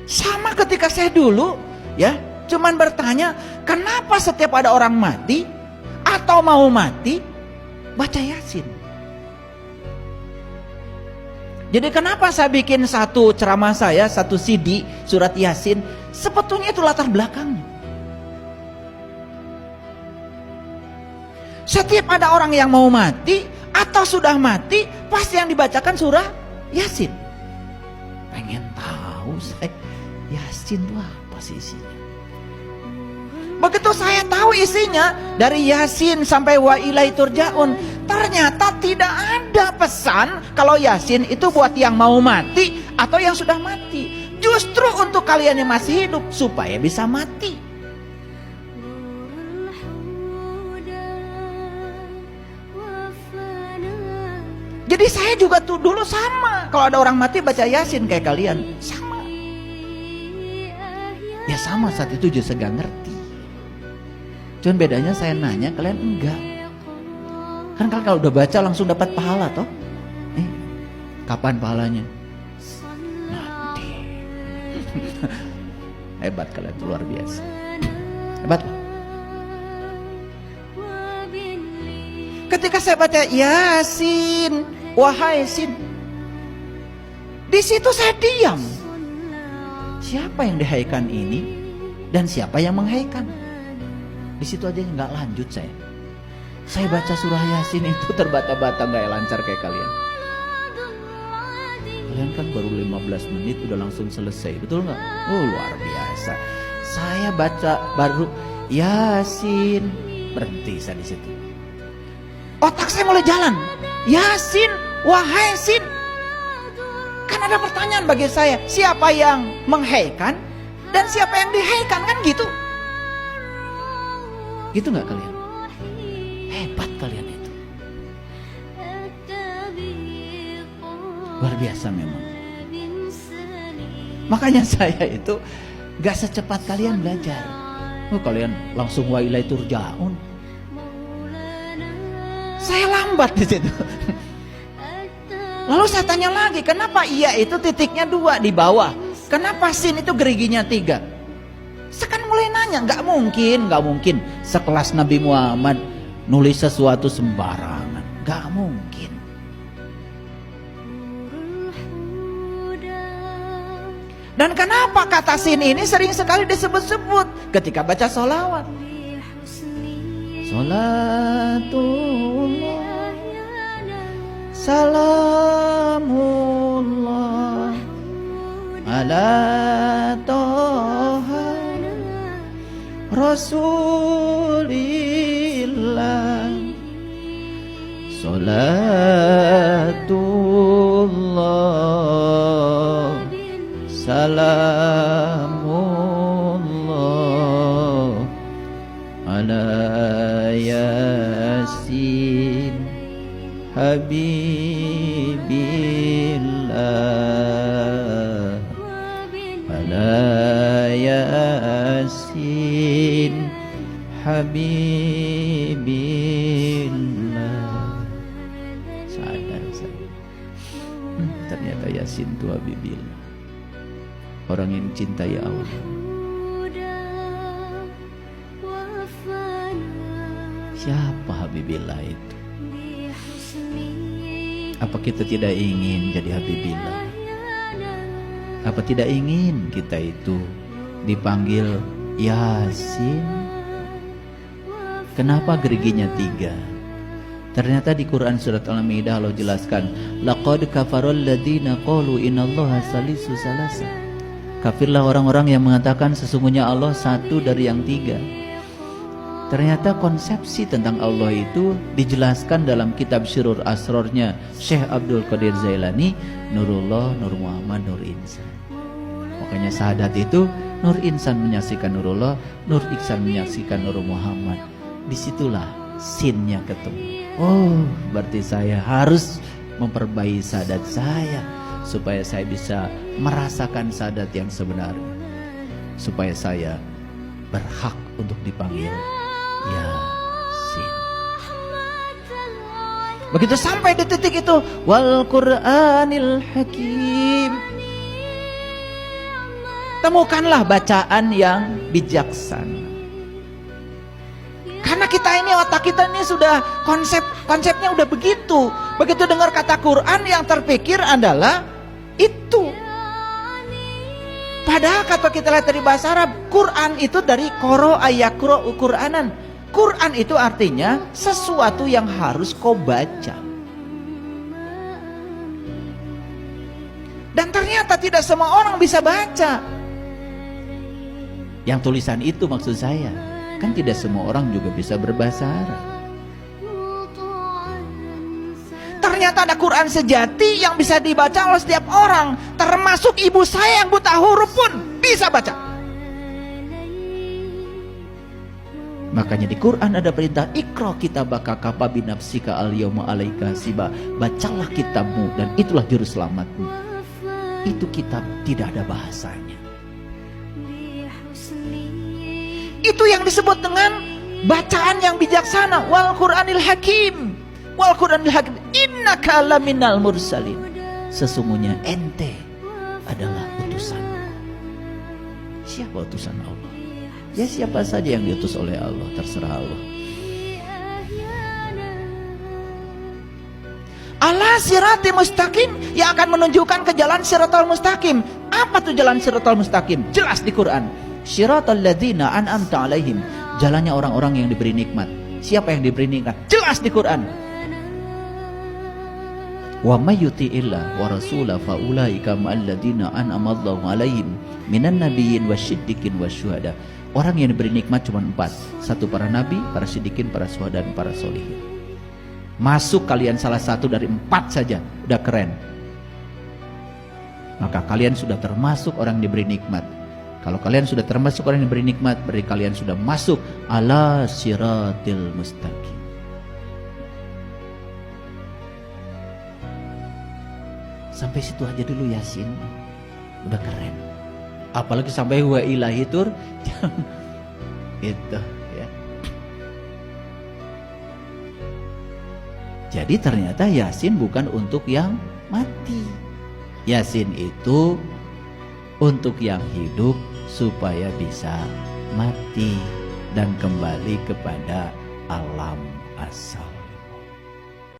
Sama ketika saya dulu ya, cuman bertanya, kenapa setiap ada orang mati atau mau mati baca Yasin? Jadi kenapa saya bikin satu ceramah saya, satu CD surat Yasin? Sebetulnya itu latar belakangnya. Setiap ada orang yang mau mati atau sudah mati, pasti yang dibacakan surah Yasin. Pengen tahu saya, Yasin itu apa sih isinya? Begitu saya tahu isinya, dari Yasin sampai wa ilaihi turja'un, ternyata tidak ada pesan kalau Yasin itu buat yang mau mati atau yang sudah mati. Justru untuk kalian yang masih hidup supaya bisa mati. Jadi saya juga tuh dulu sama, kalau ada orang mati baca Yasin kayak kalian, sama. Ya sama, saat itu juga saya gak ngerti. Cuman bedanya saya nanya, kalian enggak. Kan kalian kalau udah baca langsung dapat pahala toh. Kapan pahalanya? Nanti. Hebat kalian tuh, luar biasa. Hebat loh. Ketika saya baca Yasin, wahai Sin, di situ saya diam. Siapa yang dihaikan ini dan siapa yang menghaikan? Di situ aja nggak lanjut saya. Saya baca surah Yasin itu terbata-bata, nggak lancar kayak kalian. Kalian kan baru 15 menit udah langsung selesai, betul nggak? Oh luar biasa. Saya baca baru Yasin, berhenti saya di situ. Otak saya mulai jalan. Yasin, wahai Sin. Kan ada pertanyaan bagi saya, siapa yang menghaikan dan siapa yang dihaikan, kan gitu. Gitu nggak kalian? Hebat kalian itu. Luar biasa memang. Makanya saya itu gak secepat kalian belajar. Oh, kalian langsung wa ilaihi turja'un. Saya lambat di situ. Lalu saya tanya lagi, kenapa iya itu titiknya 2 di bawah? Kenapa Sin itu geriginya 3? Saya kan mulai nanya, nggak mungkin sekelas Nabi Muhammad nulis sesuatu sembarangan, nggak mungkin. Dan kenapa kata Sin ini sering sekali disebut-sebut ketika baca sholawat? Salatullah, salamullah ala toha rasulillah. Salatullah, salamullah ala Yasin Habibillah, ala Yasin Habibillah. Sadar saya, ternyata Yasin itu Habibillah, orang yang cintai Allah. Siapa Habibillah itu? Apa kita tidak ingin jadi Habibillah? Apa tidak ingin kita itu dipanggil Yasin? Kenapa geriginya 3? Ternyata di Quran surat Al-Maidah Allah jelaskan, laqad kafarul ladzina qalu innallaha salisu salasa. Kafirlah orang-orang yang mengatakan sesungguhnya Allah satu dari yang 3. Ternyata konsepsi tentang Allah itu dijelaskan dalam kitab Syirur Asrornya Syekh Abdul Qadir Zailani, Nurullah, Nur Muhammad, Nur Insan. Makanya syahadat itu Nur Insan menyaksikan Nurullah, Nur Iksan menyaksikan Nur Muhammad. Disitulah sinnya ketemu. Oh, berarti saya harus memperbaiki syahadat saya supaya saya bisa merasakan syahadat yang sebenarnya, supaya saya berhak untuk dipanggil Yasin. Begitu sampai di titik itu, wal Qur'anil Hakim, Temukanlah bacaan yang bijaksana. Karena kita ini, otak kita ini sudah konsepnya udah begitu. Begitu dengar kata Quran, yang terpikir adalah itu. Padahal kalau kita lihat dari bahasa Arab, Quran itu dari qara ayaqra Qur'anan. Quran itu artinya sesuatu yang harus kau baca. Dan ternyata tidak semua orang bisa baca. Yang tulisan itu maksud saya, kan tidak semua orang juga bisa berbahasa Arab. Ternyata ada Quran sejati yang bisa dibaca oleh setiap orang, termasuk ibu saya yang buta huruf pun bisa baca. Makanya di Quran ada perintah Iqra kitabaka kafa binafsika al-yauma 'alaika hasiba. Bacalah kitabmu dan itulah juru selamatmu. Itu kitab tidak ada bahasanya. Itu yang disebut dengan bacaan yang bijaksana. Wal Qur'anil Hakim. Wal Qur'anil Hakim. Innaka laminal mursalin. Sesungguhnya ente adalah utusanku. Siapa utusan Allah? Ya siapa saja yang diutus oleh Allah, terserah Allah. Ala sirati mustaqim, yang akan menunjukkan ke jalan siratal mustaqim. Apa tuh jalan siratal mustaqim? Jelas di Quran. Siratal ladzina an'amta alaihim, jalannya orang-orang yang diberi nikmat. Siapa yang diberi nikmat? Jelas di Quran. Wa may yuti'illah wa rasulahu fa ulaika ma'al ladzina an'ama Allahu alaihim minan nabiyyin wasyiddiqin wasyuhada. Orang yang diberi nikmat cuma 4. 1 para nabi, para siddiqin, para syuhada, dan para sholihin. Masuk kalian salah satu dari 4 saja, udah keren. Maka kalian sudah termasuk orang yang diberi nikmat. Kalau kalian sudah termasuk orang yang diberi nikmat, berarti kalian sudah masuk ala siratil mustaqim. Sampai situ aja dulu Yasin, udah keren. Apalagi sampai wa ilahi tur, itu ya. Jadi ternyata Yasin bukan untuk yang mati. Yasin itu untuk yang hidup supaya bisa mati dan kembali kepada alam asal.